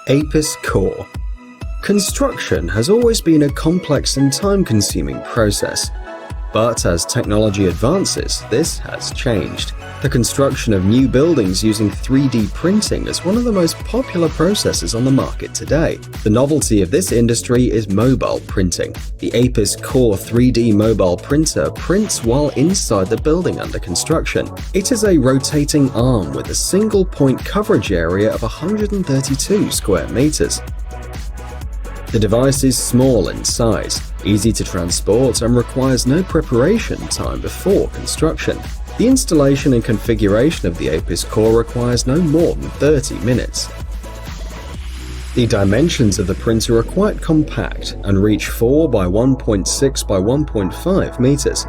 Apis Cor. Construction has always been a complex and time-consuming process. But as technology advances, this has changed. The construction of new buildings using 3D printing is one of the most popular processes on the market today. The novelty of this industry is mobile printing. The Apis Cor 3D mobile printer prints while inside the building under construction. It is a rotating arm with a single point coverage area of 132 square meters. The device is small in size, easy to transport, and requires no preparation time before construction. The installation and configuration of the Apis Cor requires no more than 30 minutes. The dimensions of the printer are quite compact and reach 4 by 1.6 by 1.5 meters.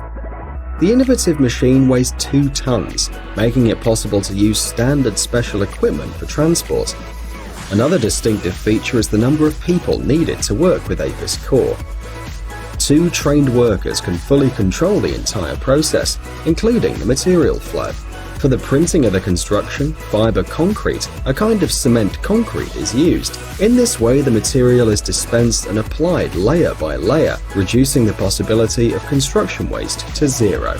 The innovative machine weighs 2 tons, making it possible to use standard special equipment for transport. Another distinctive feature is the number of people needed to work with Apis Cor. 2 trained workers can fully control the entire process, including the material flow. For the printing of the construction, fiber concrete, a kind of cement concrete, is used. In this way, the material is dispensed and applied layer by layer, reducing the possibility of construction waste to zero.